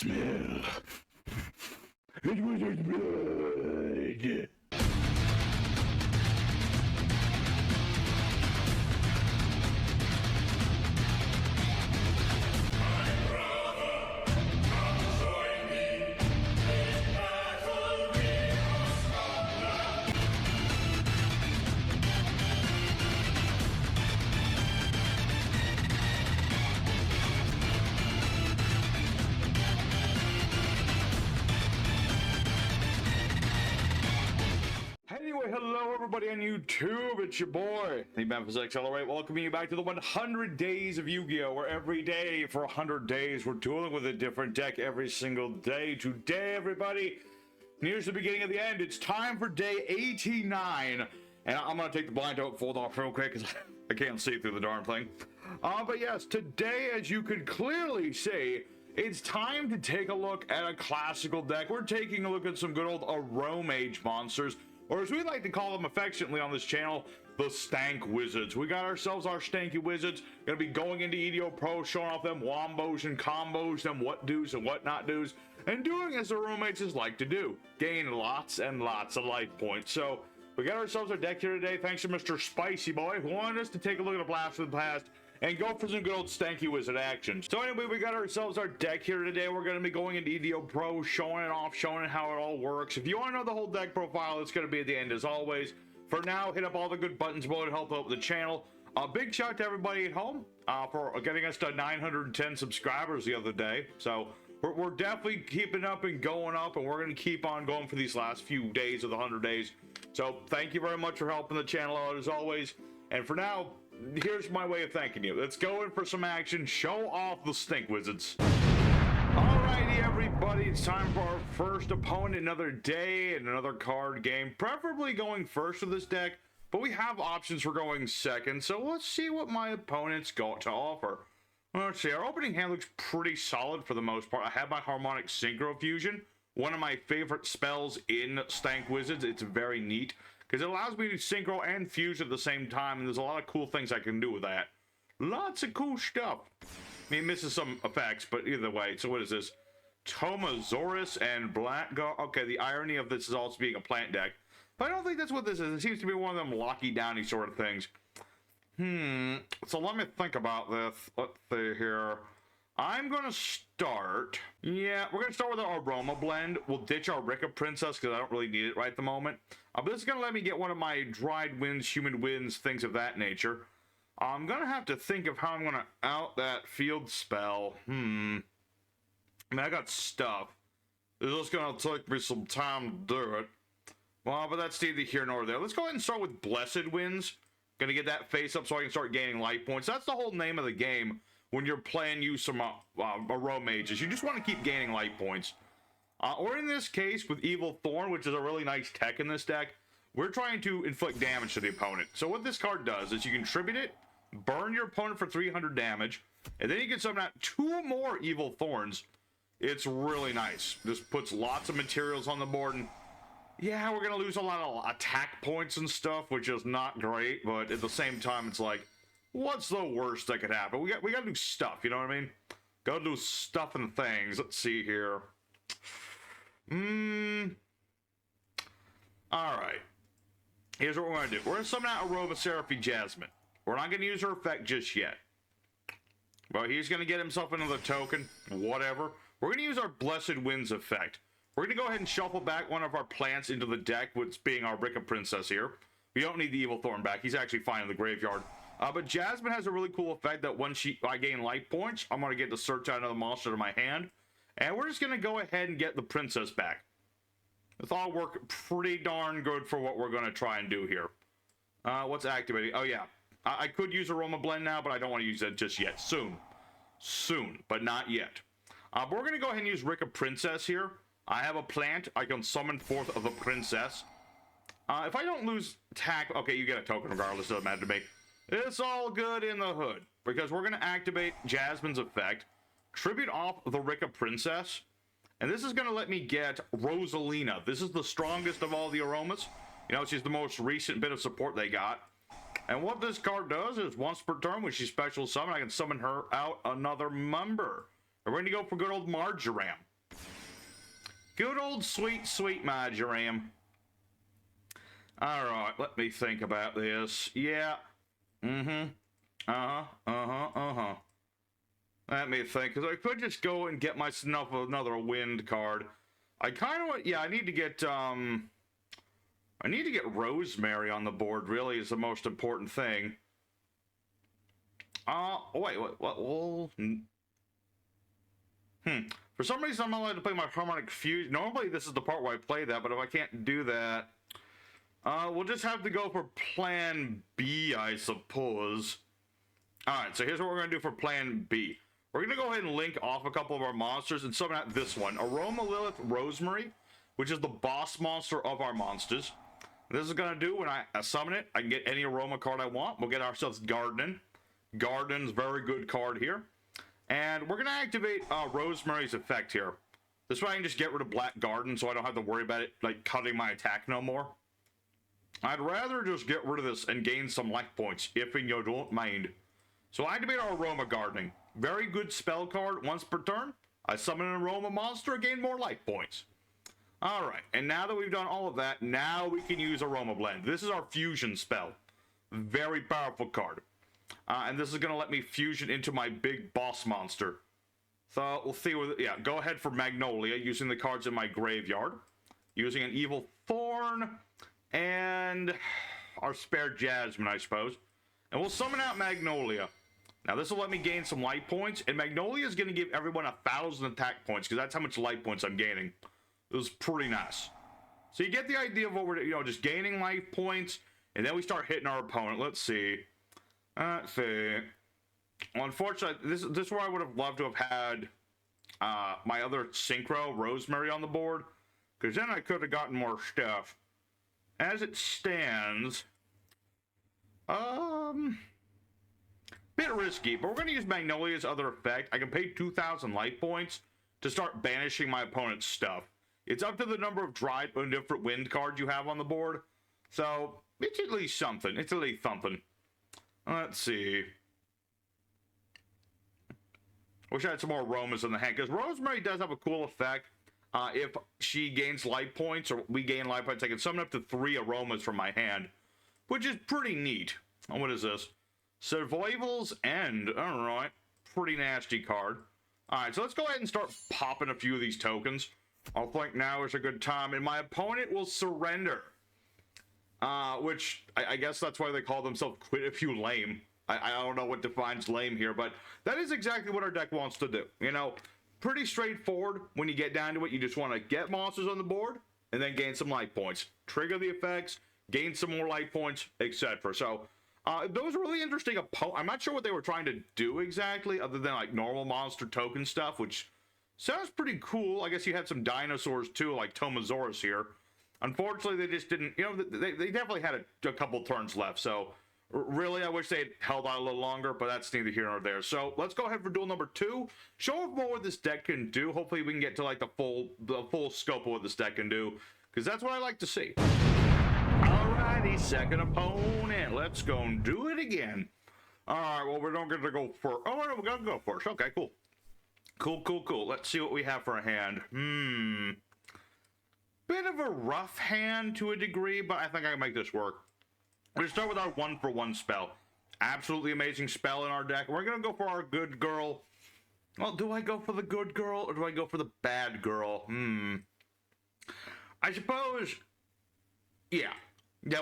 smell. It was his blood. Hello everybody on YouTube, it's your boy, the Memphis Accelerate, welcoming you back to the 100 Days of Yu-Gi-Oh! Where every day for 100 days we're dealing with a different deck every single day. Today, everybody, here's the beginning of the end. It's time for day 89, and I'm going to take the blind oak fold off real quick because I can't see through the darn thing. But yes, today, as you could clearly see, it's time to take a look at a classical deck. We're taking a look at some good old Aromage monsters, or as we like to call them affectionately on this channel, the Stank Wizards. We got ourselves our Stanky Wizards. Gonna be going into yugioh Pro, showing off them wombos and combos, them what do's and what not do's, and doing as the roommates like to do, gain lots and lots of life points. So we got ourselves our deck here today, thanks to Mr. Spicy Boy, who wanted us to take a look at a blast from the past and go for some good old Stanky Wizard action. So anyway, we got ourselves our deck here today. We're going to be going into yugioh Pro, showing it off, showing it how it all works. If you want to know the whole deck profile, it's going to be at the end as always. For now, hit up all the good buttons below to help out the channel. A big shout out to everybody at home for getting us to 910 subscribers the other day. So we're definitely keeping up and going up, and we're going to keep on going for these last few days of the 100 days. So thank you very much for helping the channel out as always. And for now, here's my way of thanking you. Let's go in for some action. Show off the Stink Wizards. Alrighty, everybody. It's time for our first opponent. Another day and another card game. Preferably going first with this deck, but we have options for going second. So let's see what my opponent's got to offer. Let's see. Our opening hand looks pretty solid for the most part. I have my Harmonic Synchro Fusion, one of my favorite spells in Stank Wizards. It's very neat, because it allows me to synchro and fuse at the same time, and there's a lot of cool things I can do with that. Lots of cool stuff. I mean, it misses some effects, but either way. So what is this? Tomasaurus and Blackguard. Okay, the irony of this is also being a plant deck. But I don't think that's what this is. It seems to be one of them locky downy sort of things. So let me think about this. Let's see here. I'm going to start. Yeah, we're going to start with our Aroma blend. We'll ditch our Rika Princess because I don't really need it right at the moment. But this is going to let me get one of my Dried Winds, Human Winds, things of that nature. I'm going to have to think of how I'm going to out that field spell. I mean, I got stuff. It's just going to take me some time to do it. Well, but that's neither here nor there. Let's go ahead and start with Blessed Winds. Going to get that face up so I can start gaining life points. That's the whole name of the game. When you're playing you some Aromages, you just want to keep gaining life points. Or in this case, with Evil Thorn, which is a really nice tech in this deck, we're trying to inflict damage to the opponent. So what this card does is you can tribute it, burn your opponent for 300 damage, and then you can summon out 2 more Evil Thorns. It's really nice. This puts lots of materials on the board, and yeah, we're going to lose a lot of attack points and stuff, which is not great, but at the same time, it's like, what's the worst that could happen? We got to do stuff, you know what I mean? Gotta do stuff and things. Let's see here. Alright. Here's what we're going to do. We're going to summon out Aromatherapy Jasmine. We're not going to use her effect just yet. But he's going to get himself another token. Whatever. We're going to use our Blessed Winds effect. We're going to go ahead and shuffle back one of our plants into the deck, which being our Rika Princess here. We don't need the Evil Thorn back. He's actually fine in the graveyard. But Jasmine has a really cool effect that when I gain life points, I'm going to get to search out another monster to my hand. And we're just going to go ahead and get the princess back. This all work pretty darn good for what we're going to try and do here. What's activating? Oh, yeah. I could use Aroma Blend now, but I don't want to use it just yet. Soon. Soon, but not yet. But we're going to go ahead and use Rika Princess here. I have a plant. I can summon forth of the princess. If I don't lose attack... Okay, you get a token regardless. Doesn't matter to me. It's all good in the hood, because we're going to activate Jasmine's effect, tribute off the Rika Princess, and this is going to let me get Rosalina. This is the strongest of all the aromas. You know, she's the most recent bit of support they got. And what this card does is once per turn, when she's special summon, I can summon her out another member. And we're going to go for good old Marjoram. Good old sweet marjoram. All right, let me think about this. Yeah. Mm-hmm. Uh-huh. Let me think, because I could just go and get myself another wind card. I kind of want, yeah, I need to get Rosemary on the board, really, is the most important thing. Wait, what, well, For some reason, I'm not allowed to play my Harmonic Fuse. Normally, this is the part where I play that, but if I can't do that, we'll just have to go for Plan B, I suppose. Alright, so here's what we're going to do for Plan B. We're going to go ahead and link off a couple of our monsters and summon out this one, Aroma Lilith Rosemary, which is the boss monster of our monsters. This is going to do, when I summon it, I can get any Aroma card I want. We'll get ourselves Gardening. Garden's very good card here. And we're going to activate Rosemary's effect here. This way I can just get rid of Black Garden so I don't have to worry about it, like, cutting my attack no more. I'd rather just get rid of this and gain some life points, if you don't mind. So I activate our Aroma Gardening. Very good spell card. Once per turn, I summon an Aroma monster, gain more life points. Alright, and now that we've done all of that, now we can use Aroma Blend. This is our fusion spell. Very powerful card. And this is going to let me fusion into my big boss monster. So we'll see with, yeah, go ahead for Magnolia, using the cards in my graveyard. Using an Evil Thorn, and our spare Jasmine, I suppose. And we'll summon out Magnolia. Now this will let me gain some light points, and Magnolia is going to give everyone 1,000 attack points, because that's how much light points I'm gaining. It was pretty nice. So you get the idea of what we're, just gaining life points, and then we start hitting our opponent. Let's see. Well, unfortunately, this is where I would have loved to have had my other Synchro, Rosemary, on the board, because then I could have gotten more stuff. As it stands, bit risky, but we're going to use Magnolia's other effect. I can pay 2,000 life points to start banishing my opponent's stuff. It's up to the number of dried and different wind cards you have on the board, so it's at least something. It's at least something. Let's see. Wish I had some more aromas in the hand, because Rosemary does have a cool effect. If she gains life points, or we gain life points, I can summon up to 3 aromas from my hand, which is pretty neat. Oh, what is this? Survival's End. Alright. Pretty nasty card. Alright, so let's go ahead and start popping a few of these tokens. I think now is a good time, and my opponent will surrender. Which, I guess that's why they call themselves Quit If You Lame. I don't know what defines lame here, but that is exactly what our deck wants to do. Pretty straightforward when you get down to it. You just want to get monsters on the board, and then gain some life points. Trigger the effects, gain some more life points, etc. So, those are really interesting. I'm not sure what they were trying to do exactly, other than like normal monster token stuff, which sounds pretty cool. I guess you had some dinosaurs too, like Tomosaurus here. Unfortunately, they just didn't, they definitely had a couple turns left, so really, I wish they had held out a little longer, but that's neither here nor there. So let's go ahead for duel number 2. Show off more what this deck can do. Hopefully, we can get to like the full scope of what this deck can do, because that's what I like to see. Alrighty, second opponent. Let's go and do it again. Alright, well, we're not going to go first. Oh, no, we're going to go first. Okay, cool. Cool. Let's see what we have for a hand. Bit of a rough hand to a degree, but I think I can make this work. We're going to start with our 1-for-1 spell. Absolutely amazing spell in our deck. We're going to go for our good girl. Well, do I go for the good girl, or do I go for the bad girl? I suppose, yeah,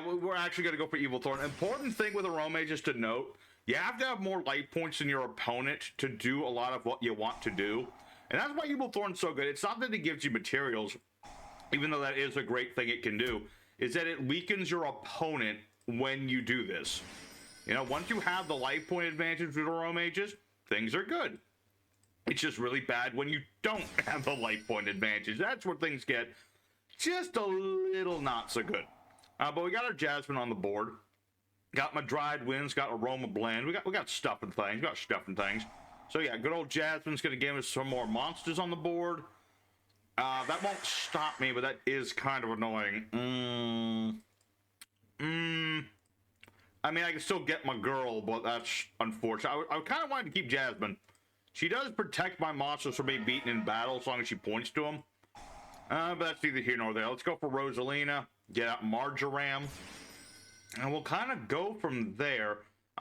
we're actually going to go for Evil Thorn. Important thing with Aromage is to note, you have to have more life points than your opponent to do a lot of what you want to do. And that's why Evil Thorn's so good. It's not that it gives you materials, even though that is a great thing it can do, is that it weakens your opponent when you do this. Once you have the life point advantage with Aromages, things are good. It's just really bad when you don't have the life point advantage. That's where things get just a little not so good. But we got our Jasmine on the board. Got my Dried Winds, got Aroma Blend. We got stuff and things. So yeah, good old Jasmine's gonna give us some more monsters on the board. That won't stop me, but that is kind of annoying. I mean, I can still get my girl, but that's unfortunate. I kind of wanted to keep Jasmine. She does protect my monsters from being beaten in battle as long as she points to them. But that's neither here nor there. Let's go for Rosalina, get out Marjoram, and we'll kind of go from there.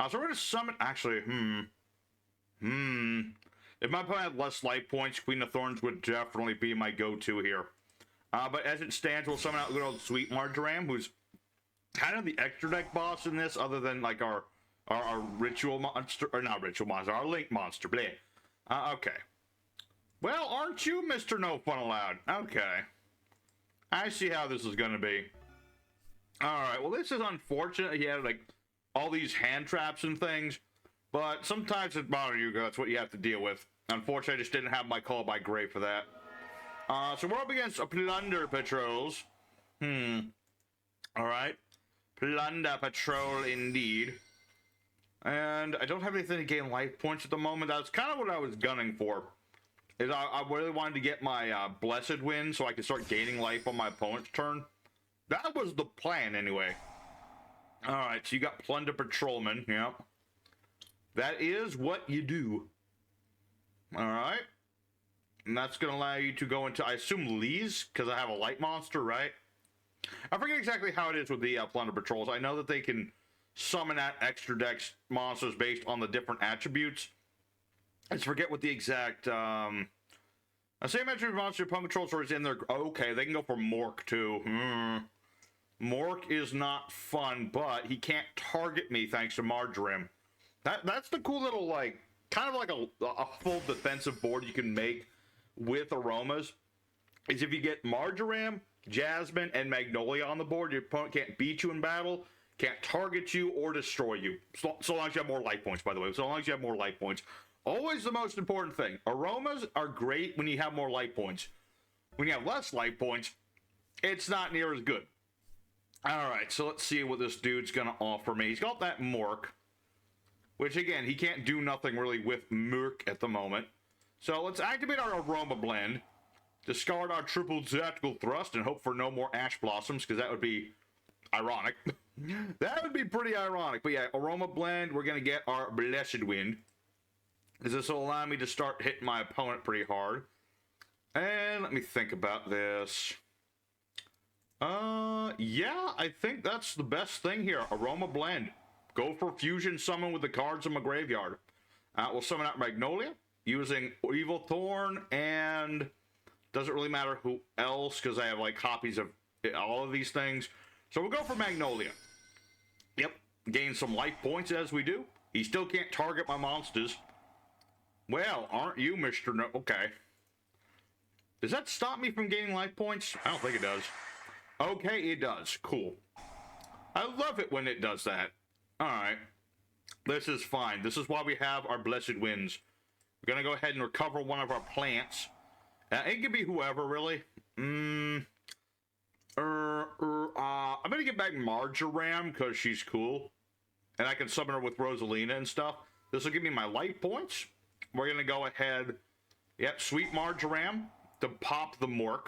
So we're going to summon, actually, if my opponent had less life points, Queen of Thorns would definitely be my go-to here. But as it stands, we'll summon out good old Sweet Marjoram, who's kind of the extra deck boss in this, other than like our ritual monster, or not ritual monster, our link monster. Bleh. Okay. Well, aren't you Mr. No Fun Allowed? Okay. I see how this is going to be. Alright, well this is unfortunate. He had like all these hand traps and things, but sometimes it's Modern Yu-Gi-Oh! That's what you have to deal with. Unfortunately, I just didn't have my Call by Grave for that. So we're up against a Plunder Patrols. Alright. Plunder Patrol indeed. And I don't have anything to gain life points at the moment. That's kind of what I was gunning for. Is I really wanted to get my Blessed Wind so I could start gaining life on my opponent's turn. That was the plan anyway. Alright, so you got Plunder Patrolman, yeah. That is what you do. Alright. And that's going to allow you to go into, I assume, Lee's, because I have a light monster, right? I forget exactly how it is with the Plunder Patrols. I know that they can summon out extra dex monsters based on the different attributes. I just forget what the exact, same attribute monster opponent controls or is in there. Okay, they can go for Mork, too. Mork is not fun, but he can't target me thanks to Marjoram. That's the cool little, like, kind of like a full defensive board you can make with aromas, is if you get Marjoram, Jasmine, and Magnolia on the board, your opponent can't beat you in battle, can't target you, or destroy you. So long as you have more life points, by the way. So long as you have more life points. Always the most important thing. Aromas are great when you have more life points. When you have less life points, it's not near as good. Alright, so let's see what this dude's gonna offer me. He's got that Mork, which again, he can't do nothing really with Merc at the moment. So let's activate our Aroma Blend, discard our Triple Tactical Thrust, and hope for no more Ash Blossoms, because that would be ironic. That would be pretty ironic. But yeah, Aroma Blend, we're going to get our Blessed Wind, because this will allow me to start hitting my opponent pretty hard. And let me think about this. Yeah, I think that's the best thing here. Aroma Blend. Go for Fusion Summon with the cards in my graveyard. We'll summon out Magnolia using Evil Thorn, and doesn't really matter who else because I have like copies of all of these things. So we'll go for Magnolia. Yep, gain some life points as we do. He still can't target my monsters. Well, aren't you, Mr. No? Okay. Does that stop me from gaining life points? I don't think it does. Okay, it does. Cool. I love it when it does that. Alright. This is fine. This is why we have our Blessed Winds. We're going to go ahead and recover one of our plants. It could be whoever, really. I'm going to get back Marjoram because she's cool. And I can summon her with Rosalina and stuff. This will give me my life points. We're going to go ahead. Yep, Sweet Marjoram to pop the Mork.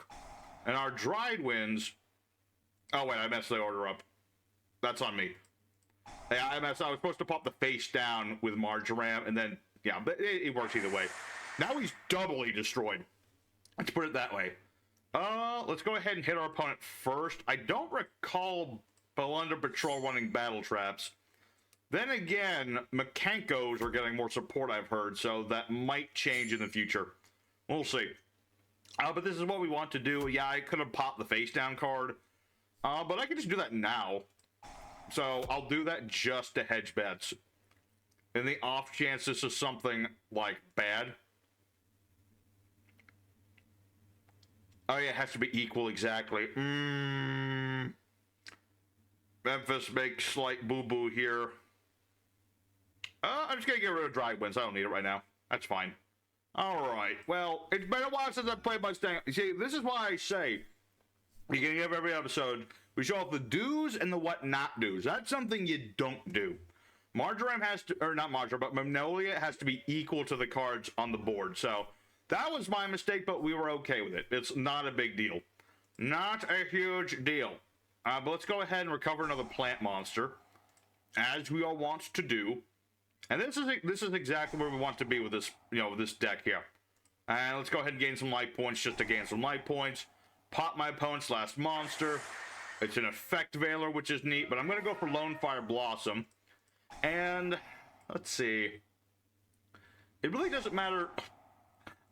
And our Dried Winds. Oh, wait, I messed the order up. That's on me. Yeah, I was supposed to pop the face down with Marjoram, and then, yeah, but it works either way. Now he's doubly destroyed. Let's put it that way. Let's go ahead and hit our opponent first. I don't recall Plunder Patrol running battle traps. Then again, Mechankos are getting more support, I've heard, so that might change in the future. We'll see. But this is what we want to do. Yeah, I could have popped the face down card, but I can just do that now. So I'll do that just to hedge bets. In the off chance this is something, like, bad. Oh yeah, it has to be equal, exactly. Memphis makes slight boo-boo here. I'm just gonna get rid of Dried Winds. I don't need it right now. That's fine. Alright, well, it's been a while since I've played my stand. You see, this is why I say, beginning of every episode, we show off the do's and the what not do's. That's something you don't do. Marjoram has to, or not Marjoram, but Magnolia has to be equal to the cards on the board. So that was my mistake, but we were okay with it. It's not a big deal. Not a huge deal. But let's go ahead and recover another plant monster, as we all want to do. And this is exactly where we want to be with this, with this deck here. And let's go ahead and gain some life points just to gain some life points. pop my opponent's last monster. It's an effect veiler, which is neat, but I'm going to go for Lone Fire Blossom. And let's see. It really doesn't matter.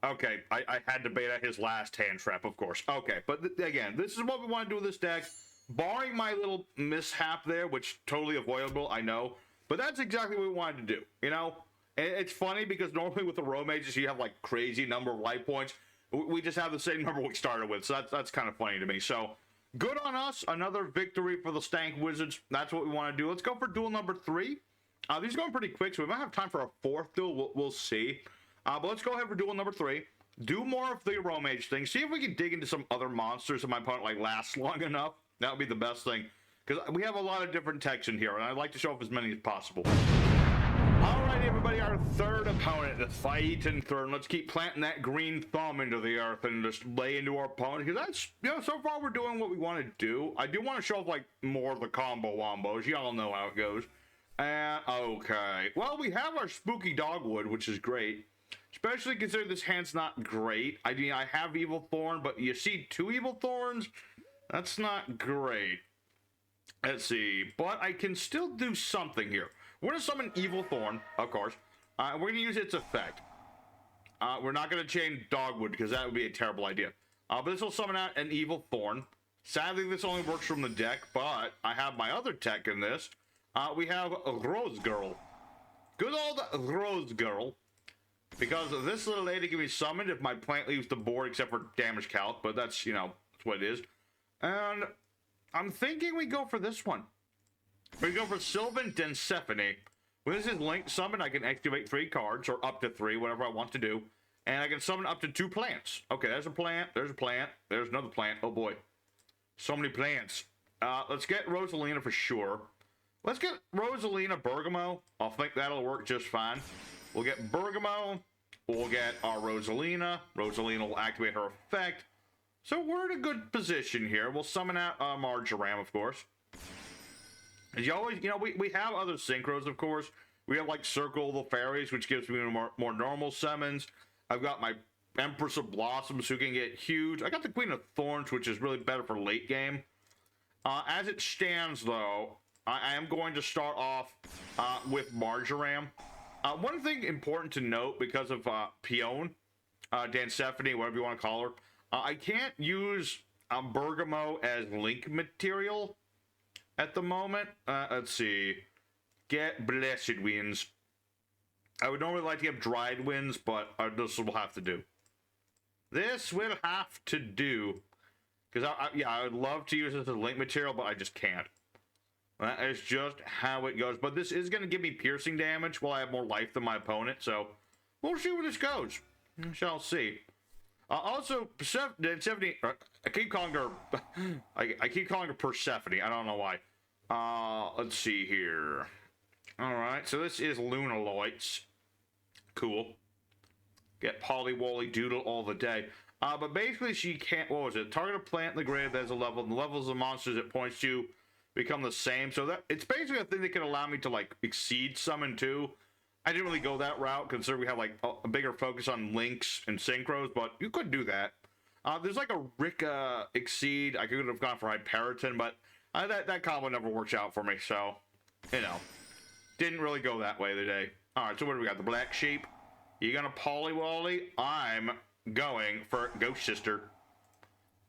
Okay, I had to bait at his last hand trap, of course. Okay, but again, this is what we want to do with this deck. Barring my little mishap there, which totally avoidable, I know. But that's exactly what we wanted to do, you know? It's funny because normally with the Aromages, you have like crazy number of life points. We just have the same number we started with, so that's kind of funny to me. So, good on us. Another victory for the Stank Wizards. That's what we want to do. Let's go for duel number 3. These are going pretty quick, so we might have time for a 4th duel. We'll see. But let's go ahead for duel number 3. Do more of the Aromage thing. See if we can dig into some other monsters that my opponent like lasts long enough. That would be the best thing. Because we have a lot of different techs in here, and I'd like to show off as many as possible. Alright, everybody, our third opponent, the fight in third. Let's keep planting that green thumb into the earth and just lay into our opponent. Because that's, you know, so far we're doing what we want to do. I do want to show off, like, more of the combo wombos. Y'all know how it goes. And, okay. Well, we have our spooky dogwood, which is great. Especially considering this hand's not great. I mean, I have Evil Thorn, but you see 2 Evil Thorns? That's not great. Let's see. But I can still do something here. We're going to summon Evil Thorn, of course. We're going to use its effect. We're not going to chain Dogwood, because that would be a terrible idea. But this will summon out an Evil Thorn. Sadly, this only works from the deck, but I have my other tech in this. We have a Rose Girl. Good old Rose Girl. Because this little lady can be summoned if my plant leaves the board, except for damage calc, but that's, you know, that's what it is. And I'm thinking we go for this one. We go for Sylvan Densephine. When this is linked summon, I can activate 3 cards, or up to 3, whatever I want to do. And I can summon up to 2 plants. Okay, there's a plant, there's another plant. Oh boy. So many plants. Let's get Rosalina for sure. Let's get Rosalina Bergamo. I think that'll work just fine. We'll get Bergamo. We'll get our Rosalina. Rosalina will activate her effect. So we're in a good position here. We'll summon out Marjoram, of course. As you always, you know, we have other synchros, of course. We have, like, Circle of the Fairies, which gives me more normal summons. I've got my Empress of Blossoms, who can get huge. I got the Queen of Thorns, which is really better for late game. As it stands, though, I am going to start off with Marjoram. One thing important to note, because of Pion, Dansephine, whatever you want to call her, I can't use Bergamo as link material at the moment. Let's see. Get Blessed Winds. I would normally like to get Dried Winds, but this will have to do. This will have to do. Because, yeah, I would love to use this as link material, but I just can't. That is just how it goes. But this is going to give me piercing damage while I have more life than my opponent. So, we'll see where this goes. We shall see. Also, 70. I keep calling her. I keep calling her Persephone. I don't know why. Let's see here. All right. So this is Lunalights. Cool. Get Polywally Doodle all the day. But basically, she can't. What was it? Target a plant in the grid. There's a level. And the levels of monsters it points to become the same. So that it's basically a thing that can allow me to, like, exceed summon too. I didn't really go that route, considering we have, like, a bigger focus on links and synchros, but you could do that. There's, like, a Rick Exceed. I could have gone for Hyperiton, but that combo never works out for me, so, you know. Didn't really go that way today. Alright, so what do we got? The Black Sheep. You gonna Polywally? I'm going for Ghost Sister.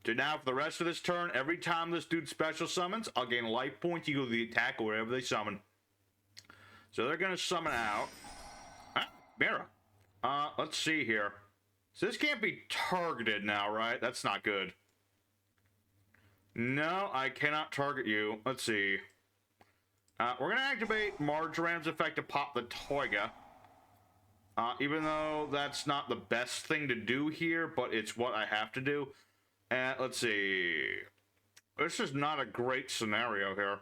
So now, for the rest of this turn, every time this dude special summons, I'll gain a life point equal to the attack or whatever they summon. So they're going to summon out Mira. Let's see here. So this can't be targeted now, right? That's not good. No, I cannot target you. Let's see. We're going to activate Marjoram's effect to pop the Toiga. Even though that's not the best thing to do here, but it's what I have to do. And let's see. This is not a great scenario here.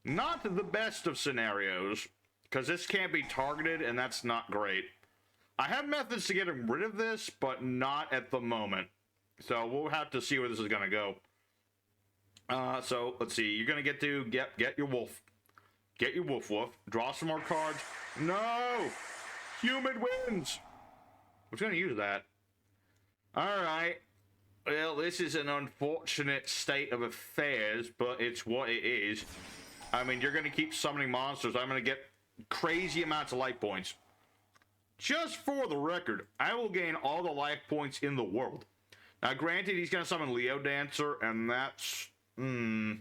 Not the best of scenarios, because this can't be targeted, and that's not great. I have methods to get rid of this, but not at the moment. So we'll have to see where this is going to go. So let's see. You're going to get your wolf. Get your wolf. Draw some more cards. No! Humid wins! I was going to use that. Alright. Well, this is an unfortunate state of affairs, but it's what it is. I mean, you're going to keep summoning monsters. I'm going to get crazy amounts of life points. Just for the record, I will gain all the life points in the world. Now, granted, he's going to summon Leo Dancer, and that's... I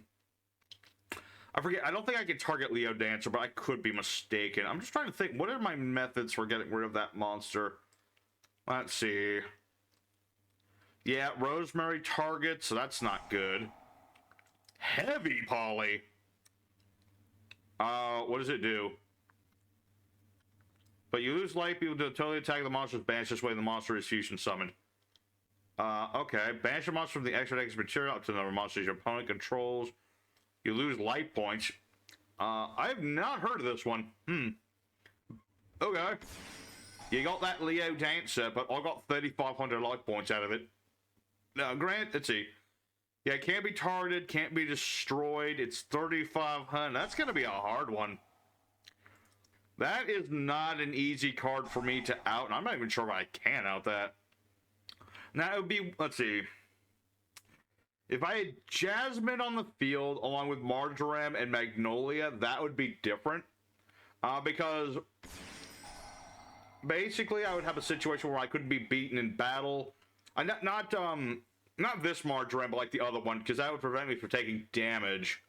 forget. I don't think I can target Leo Dancer, but I could be mistaken. I'm just trying to think. What are my methods for getting rid of that monster? Let's see. Yeah, Rosemary target, so that's not good. Heavy Poly. What does it do? But you lose life, people do totally attack the monster's banish. This way the monster is fusion summoned. Okay. Banish a monster from the extra deck's material up to the number of monsters your opponent controls. You lose life points. I have not heard of this one. Okay. You got that Leo Dancer, but I got 3,500 life points out of it. Now, let's see. Yeah, it can't be targeted, can't be destroyed. It's 3,500. That's going to be a hard one. That is not an easy card for me to out, and I'm not even sure if I can out that. Now, it would be, let's see. If I had Jasmine on the field, along with Marjoram and Magnolia, that would be different. Because basically, I would have a situation where I couldn't be beaten in battle. Not this Marjoram, but like the other one, because that would prevent me from taking damage.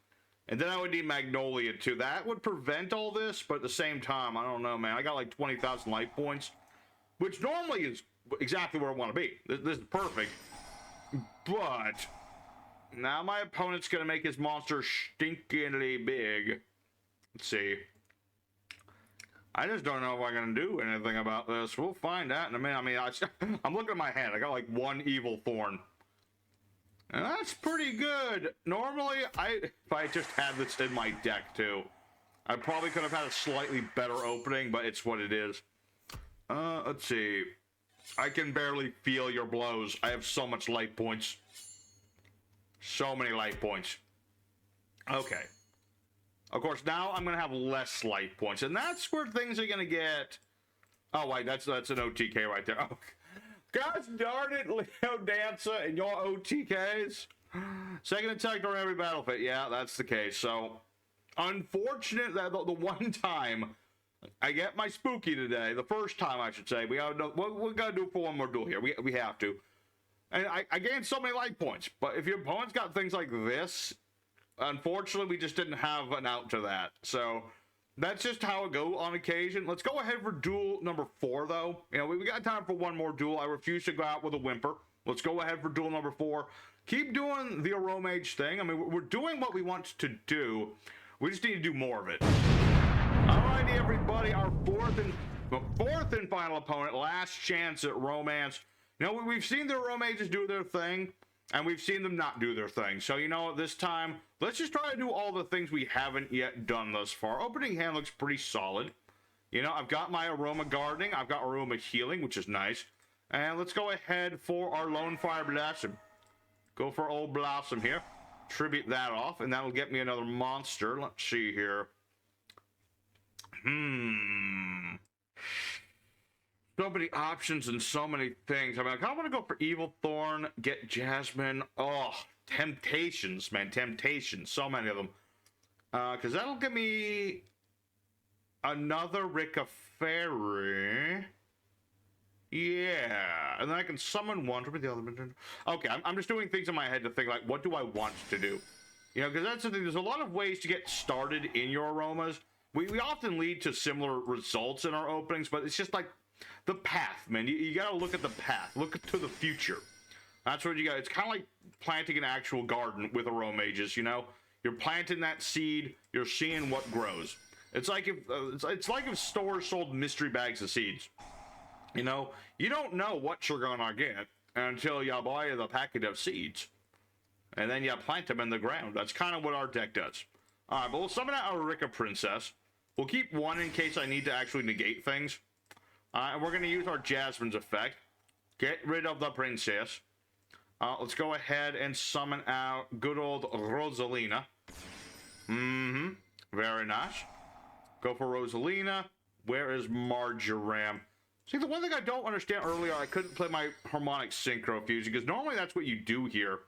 And then I would need Magnolia too. That would prevent all this, but at the same time, I don't know, man. I got like 20,000 life points, which normally is exactly where I want to be. This is perfect. But now my opponent's going to make his monster stinkingly big. Let's see. I just don't know if I'm going to do anything about this. We'll find out in a minute. I mean, I'm looking at my hand. I got like one Evil Thorn. And that's pretty good. Normally, if I just had this in my deck too, I probably could have had a slightly better opening, but it's what it is. Let's see. I can barely feel your blows. I have so much life points. So many life points. Okay. Of course, now I'm going to have less life points, and that's where things are going to get... Oh, wait, that's an OTK right there. Oh, gosh darn it, Leo Dancer and your OTKs. Second attack during every battlefield. Yeah, that's the case. So, unfortunate that the one time I get my spooky today, the first time I should say, we got to do for one more duel here. We have to. And I gained so many life points, but if your opponent's got things like this, unfortunately, we just didn't have an out to that. So, that's just how it goes on occasion. Let's go ahead for duel number 4, though. You know, we got time for one more duel. I refuse to go out with a whimper. Let's go ahead for duel number 4. Keep doing the Aromage thing. I mean, we're doing what we want to do. We just need to do more of it. Alrighty, everybody. Our fourth and final opponent. Last chance at romance. You know, we've seen the Aromages do their thing, and we've seen them not do their thing. So, you know, this time, let's just try to do all the things we haven't yet done thus far. Opening hand looks pretty solid. You know, I've got my Aroma Gardening. I've got Aroma Healing, which is nice. And let's go ahead for our Lone Fire Blossom. Go for Old Blossom here. Tribute that off, and that'll get me another monster. Let's see here. So many options and so many things. I mean, I kind of want to go for Evil Thorn, get Jasmine. Oh, Temptations, man. Temptations. So many of them. Because that'll give me another Rika Fairy. Yeah. And then I can summon one. The other. Okay, I'm just doing things in my head to think, like, what do I want to do? You know, because that's the thing. There's a lot of ways to get started in your aromas. We often lead to similar results in our openings, but it's just like the path, man. You got to look at the path. Look to the future. That's what you got. It's kind of like planting an actual garden with Aromages, you know? You're planting that seed. You're seeing what grows. It's like if stores sold mystery bags of seeds. You know? You don't know what you're going to get until you buy the packet of seeds. And then you plant them in the ground. That's kind of what our deck does. All right, but we'll summon out our Rika Princess. We'll keep one in case I need to actually negate things. And we're going to use our Jasmine's effect. Get rid of the princess. Let's go ahead and summon out good old Rosalina. Very nice. Go for Rosalina. Where is Marjoram? See, the one thing I don't understand earlier, I couldn't play my harmonic synchro fusion, because normally that's what you do here.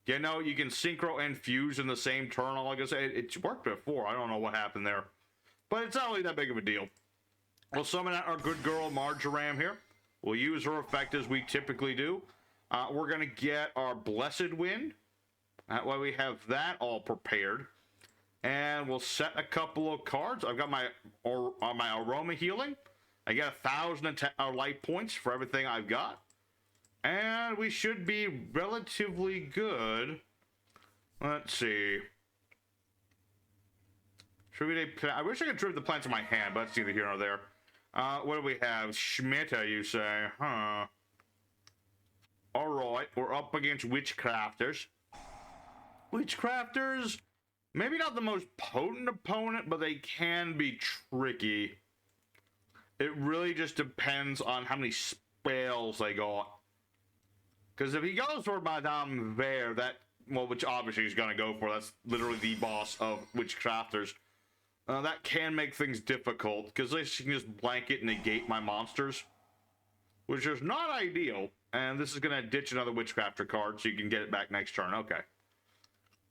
You know, you can synchro and fuse in the same turn. Like I said, it's worked before. I don't know what happened there. But it's not really that big of a deal. We'll summon out our good girl, Marjoram here. We'll use her effect as we typically do. We're going to get our Blessed Wind. That way we have that all prepared. And we'll set a couple of cards. I've got my Aroma Healing. I get 1,000 life points for everything I've got. And we should be relatively good. Let's see. I wish I could trip the plants in my hand, but that's neither here nor there. What do we have? Schmitta, you say? Huh. Alright, we're up against Witchcrafters. Witchcrafters, maybe not the most potent opponent, but they can be tricky. It really just depends on how many spells they got. Because if he goes for Madame Vere, which obviously he's going to go for, that's literally the boss of Witchcrafters, that can make things difficult, because they can just blanket and negate my monsters, which is not ideal. And this is going to ditch another Witchcrafter card, so you can get it back next turn. Okay.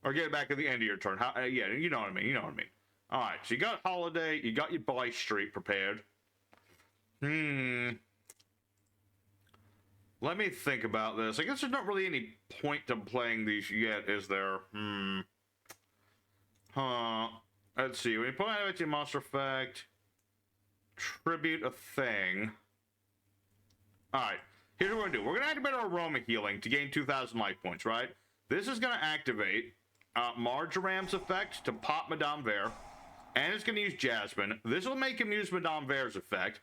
Or get it back at the end of your turn. Yeah, you know what I mean. You know what I mean. Alright, so you got Holiday, you got your Buy Street prepared. Let me think about this. I guess there's not really any point to playing these yet, is there? Let's see. When you put out your monster effect, tribute a thing. Alright, here's what we're going to do. We're going to activate our Aroma Healing to gain 2,000 life points, right? This is going to activate Marjoram's effect to pop Madame Vere, and it's going to use Jasmine. This will make him use Madame Vere's effect.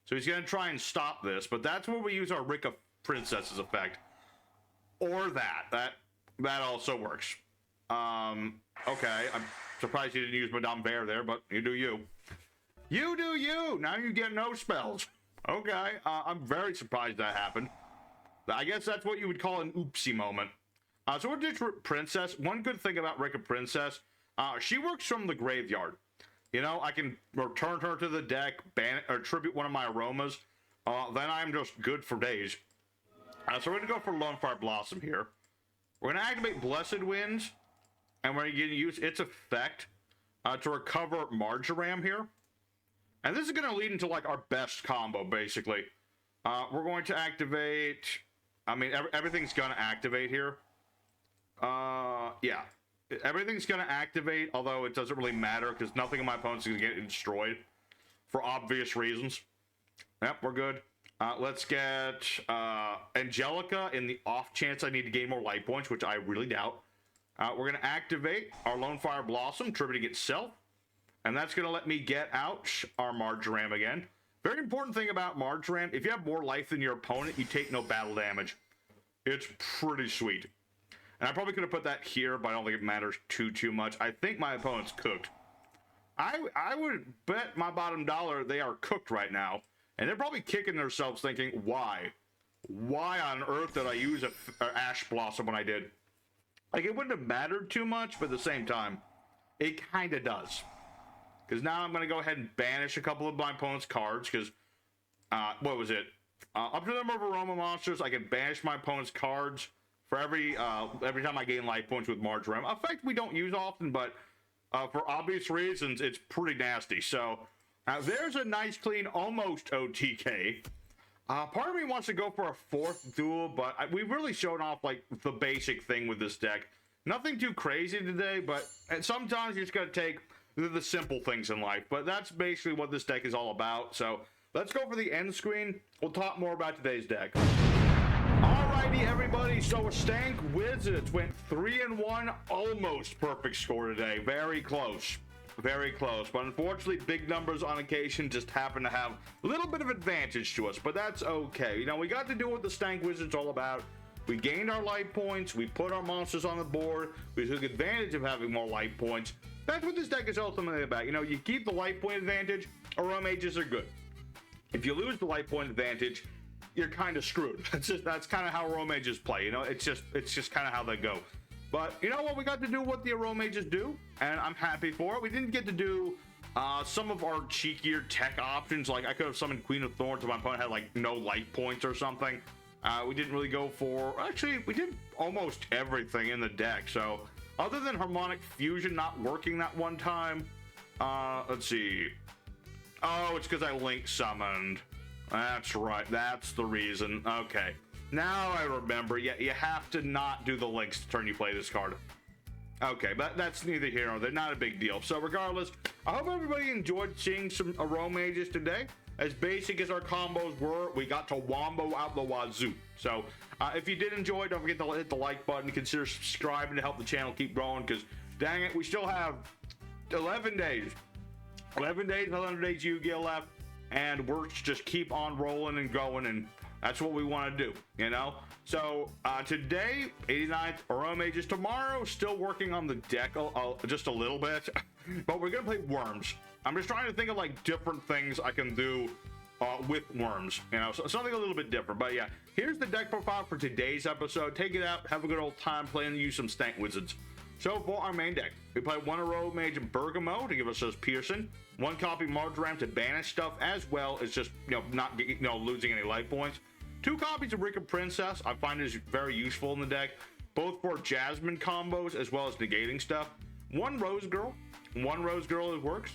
So he's going to try and stop this, but that's where we use our Rika Princess's effect. Or that. That also works. Okay, I'm surprised you didn't use Madame Vere there, but you do you. You do you! Now you get no spells. Okay, I'm very surprised that happened. I guess that's what you would call an oopsie moment. So we're ditch Princess. One good thing about Rika Princess, she works from the graveyard. You know, I can return her to the deck, ban or tribute one of my aromas. Then I'm just good for days. So we're going to go for Lunefire Blossom here. We're going to activate Blessed Winds, and we're going to use its effect to recover Marjoram here. And this is going to lead into, like, our best combo, basically. We're going to activate... I mean, everything's going to activate here. Yeah. Everything's going to activate, although it doesn't really matter, because nothing in my opponent's going to get destroyed. For obvious reasons. Yep, we're good. Let's get Angelica in the off chance I need to gain more life points, which I really doubt. We're going to activate our Lunefire Blossom, tributing itself. And that's going to let me get out our Marjoram again. Very important thing about Marjoram, if you have more life than your opponent, you take no battle damage. It's pretty sweet. And I probably could have put that here, but I don't think it matters too much. I think my opponent's cooked. I would bet my bottom dollar they are cooked right now. And they're probably kicking themselves thinking, why? Why on earth did I use a Ash Blossom when I did? Like, it wouldn't have mattered too much, but at the same time, it kind of does. Because now I'm going to go ahead and banish a couple of my opponent's cards, because, what was it? Up to the number of Aroma monsters, I can banish my opponent's cards for every time I gain life points with Marjoram. A fact we don't use often, but for obvious reasons, it's pretty nasty. So, there's a nice, clean, almost OTK. Part of me wants to go for a fourth duel, but we've really shown off, like, the basic thing with this deck. Nothing too crazy today, but sometimes you just got to take the simple things in life. But that's basically what this deck is all about. So, let's go for the end screen. We'll talk more about today's deck. Alrighty, everybody. So, Stank Wizards went 3-1. Almost perfect score today. Very close. Very close, but unfortunately big numbers on occasion just happen to have a little bit of advantage to us, but that's okay. You know, we got to do what the Stank Wizard's all about. We gained our life points, we put our monsters on the board, we took advantage of having more life points. That's what this deck is ultimately about. You know, you keep the life point advantage, Aromages are good. If you lose the life point advantage, you're kind of screwed. That's kind of how Aromages play, you know, it's just kind of how they go. But you know what? We got to do what the Aromages do, and I'm happy for it. We didn't get to do Some of our cheekier tech options, like I could have summoned Queen of Thorns if my opponent had like no life points or something. We didn't really go for, actually we did almost everything in the deck. So other than Harmonic Fusion not working that one time, let's see. Oh, it's because I link summoned. That's right, that's the reason. Okay, now I remember. Yeah, you have to not do the links the turn you play this card. Okay, but that's neither here nor there, not a big deal. So regardless, I hope everybody enjoyed seeing some Aromages today. As basic as our combos were, we got to wombo out the wazoo. So if you did enjoy, don't forget to hit the like button, consider subscribing to help the channel keep growing, because dang it, we still have 11 days. 11 days, 100 days Yu-Gi-Oh left, and we're just keep on rolling and going, and that's what we want to do, you know? So today, 89th Aromages. Tomorrow, still working on the deck just a little bit, but we're gonna play Worms. I'm just trying to think of like different things I can do with Worms, you know, so something a little bit different. But yeah, here's the deck profile for today's episode. Take it out, have a good old time playing, use some stank wizards. So for our main deck, we play one Aromage and Bergamo to give us those Pearson, one copy Marjoram to banish stuff, as well as just, you know, not, you know, losing any life points. Two copies of Rika Princess I find is very useful in the deck, both for Jasmine combos as well as negating stuff. One Rose Girl that works.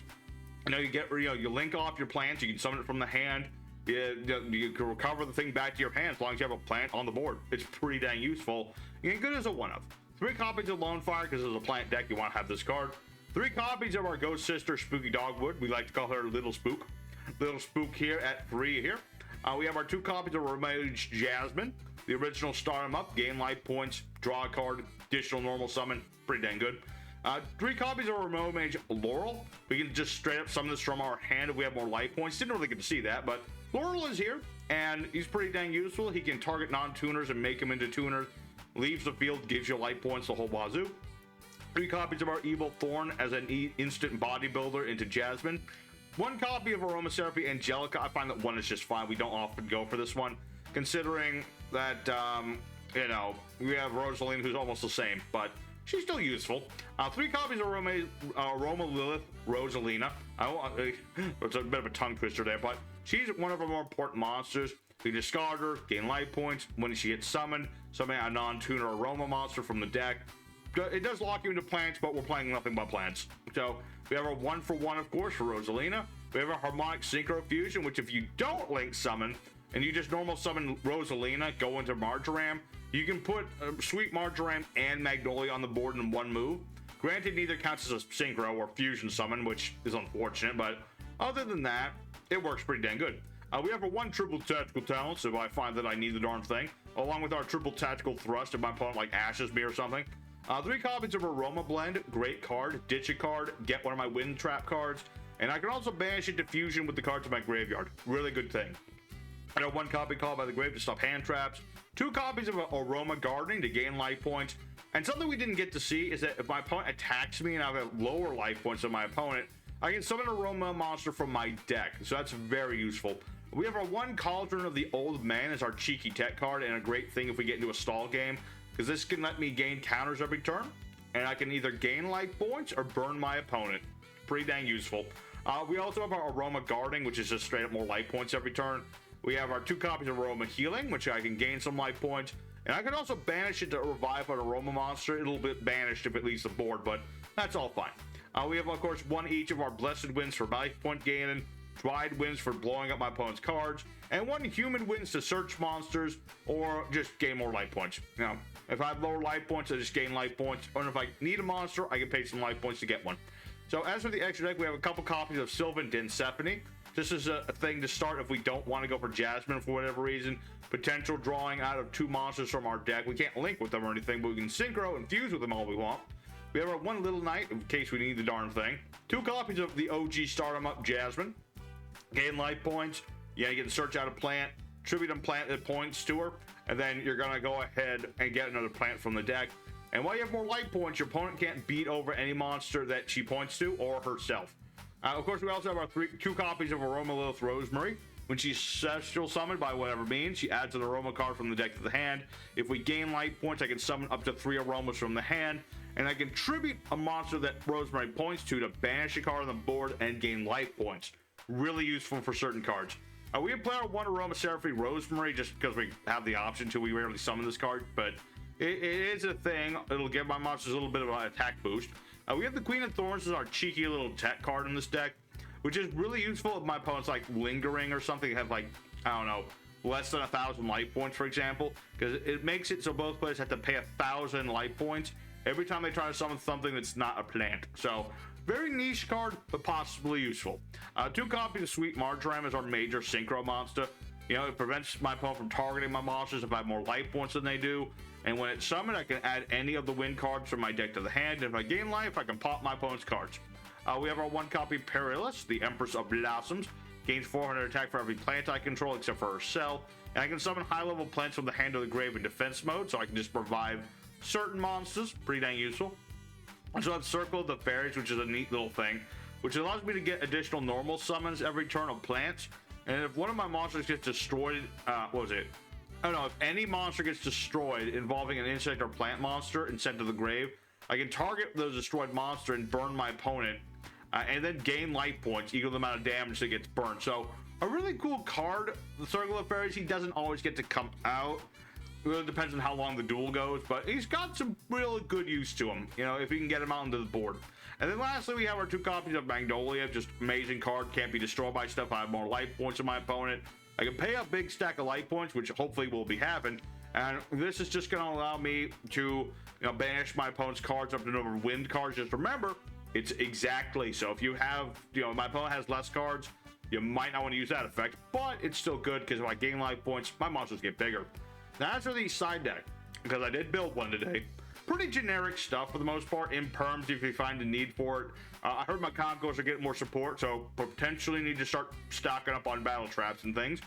You know, you link off your plants, you can summon it from the hand, you can recover the thing back to your hand as long as you have a plant on the board. It's pretty dang useful and good as a one-of. 3 copies of Lone Fire, because as a plant deck you want to have this card. 3 copies of our ghost sister Spooky Dogwood. We like to call her Little Spook. Little Spook here at 3 here. We have our 2 copies of Aromage Jasmine. The original, start them up, gain life points, draw a card, additional normal summon, pretty dang good. 3 copies of Aromage Laurel. We can just straight up summon this from our hand if we have more life points. Didn't really get to see that, but Laurel is here, and he's pretty dang useful. He can target non-tuners and make them into tuners. Leaves the field, gives you life points the whole wazoo. 3 copies of our Evil Thorn as an instant bodybuilder into Jasmine. 1 copy of Aromatherapy Angelica. I find that 1 is just fine. We don't often go for this one, considering that, you know, we have Rosalina, who's almost the same, but she's still useful. 3 copies of Aroma Lilith Rosalina. It's a bit of a tongue twister there, but she's one of our more important monsters. We discard her, gain life points. When she gets summoned, summon a non-tuner Aroma monster from the deck. It does lock you into plants, but we're playing nothing but plants. So we have a 1-for-1, of course, for Rosalina. We have a Harmonic Synchro Fusion, which if you don't link summon, and you just normal summon Rosalina, go into Marjoram, you can put Sweet Marjoram and Magnolia on the board in one move. Granted, neither counts as a Synchro or Fusion summon, which is unfortunate, but other than that, it works pretty dang good. We have a 1 triple tactical talent, so if I find that I need the darn thing, along with our triple tactical thrust if my opponent like ashes me or something. 3 copies of Aroma Blend, great card. Ditch a card, get one of my Wind Trap cards, and I can also banish it to fusion with the cards in my graveyard. Really good thing. I got 1 copy called by the grave to stop hand traps. 2 copies of Aroma Gardening to gain life points. And something we didn't get to see is that if my opponent attacks me and I have lower life points than my opponent, I can summon an Aroma monster from my deck. So that's very useful. We have our 1 Cauldron of the Old Man as our cheeky tech card, and a great thing if we get into a stall game, because this can let me gain counters every turn, and I can either gain life points or burn my opponent. Pretty dang useful. We also have our Aroma Guarding, which is just straight up more life points every turn. We have our 2 copies of Aroma Healing, which I can gain some life points, and I can also banish it to revive an Aroma monster. It'll be banished if it leaves the board, but that's all fine. We have, of course, 1 each of our Blessed Winds for life point gaining, Dried Winds for blowing up my opponent's cards, and 1 Human Winds to search monsters or just gain more life points. You know, if I have lower life points, I just gain life points, or if I need a monster, I can pay some life points to get one. So as for the extra deck, we have a couple copies of Sylvan Densephone. This is a thing to start if we don't want to go for Jasmine for whatever reason. Potential drawing out of 2 monsters from our deck. We can't link with them or anything, but we can synchro and fuse with them all we want. We have our 1 Little Knight in case we need the darn thing. 2 copies of the OG Start 'em Up Jasmine. Gain life points. Yeah, you can search out a plant, tribute and plant points to her, and then you're gonna go ahead and get another plant from the deck. And while you have more life points, your opponent can't beat over any monster that she points to or herself. Of course, we also have our 2 copies of Aroma Lilith Rosemary. When she's Celestial Summoned by whatever means, she adds an Aroma card from the deck to the hand. If we gain light points, I can summon up to 3 Aromas from the hand, and I can tribute a monster that Rosemary points to banish a card on the board and gain life points. Really useful for certain cards. We have player 1 Aroma Seraphine Rosemary just because we have the option to. We rarely summon this card, but it is a thing. It'll give my monsters a little bit of an attack boost. We have the Queen of Thorns as our cheeky little tech card in this deck, which is really useful if my opponent's like lingering or something, have like, I don't know, less than 1,000 life points, for example, because it makes it so both players have to pay 1,000 life points every time they try to summon something that's not a plant. So very niche card, but possibly useful. 2 copies of Sweet Marjoram is our major synchro monster. You know, it prevents my opponent from targeting my monsters if I have more life points than they do. And when it's summoned, I can add any of the win cards from my deck to the hand. And if I gain life, I can pop my opponent's cards. We have our 1 copy Perilous, the Empress of Blossoms. Gains 400 attack for every plant I control except for herself. And I can summon high-level plants from the hand to the grave in defense mode, so I can just revive certain monsters. Pretty dang useful. I also have Circle of the Fairies, which is a neat little thing, which allows me to get additional normal summons every turn of plants. And if one of my monsters gets destroyed, if any monster gets destroyed involving an insect or plant monster and sent to the grave, I can target the destroyed monster and burn my opponent, and then gain life points equal to the amount of damage that gets burned. So a really cool card. The Circle of Fairies, he doesn't always get to come out. It really depends on how long the duel goes, but he's got some really good use to him, you know, if you can get him out into the board. And then lastly, we have our 2 copies of Magnolia, just amazing card, can't be destroyed by stuff. I have more life points than my opponent. I can pay a big stack of life points, which hopefully will be happening, and this is just going to allow me to, you know, banish my opponent's cards up to the number of wind cards. Just remember, it's exactly. So if you have, you know, my opponent has less cards, you might not want to use that effect, but it's still good because if I gain life points, my monsters get bigger. Now, as for the side deck, because I did build one today, pretty generic stuff for the most part. Imperms if you find a need for it. I heard my Concours are getting more support, so potentially need to start stocking up on battle traps and things.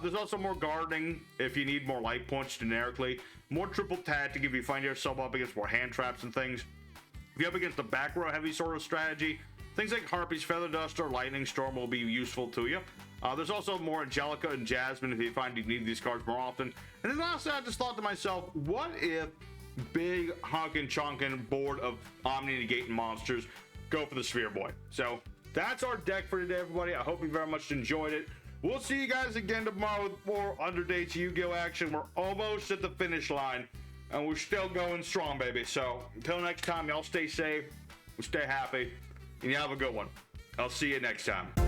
There's also more gardening if you need more life points generically. More triple tactic if you find yourself up against more hand traps and things. If you're up against the back row heavy sort of strategy, things like Harpy's Feather Dust or Lightning Storm will be useful to you. There's also more Angelica and Jasmine if you find you need these cards more often. And then lastly, I just thought to myself, what if big honkin' chonkin' board of Omni negating monsters go for the Sphere Boy? So that's our deck for today, everybody. I hope you very much enjoyed it. We'll see you guys again tomorrow with more 100 Days Yu-Gi-Oh action. We're almost at the finish line, and we're still going strong, baby. So until next time, y'all stay safe, stay happy, and you have a good one. I'll see you next time.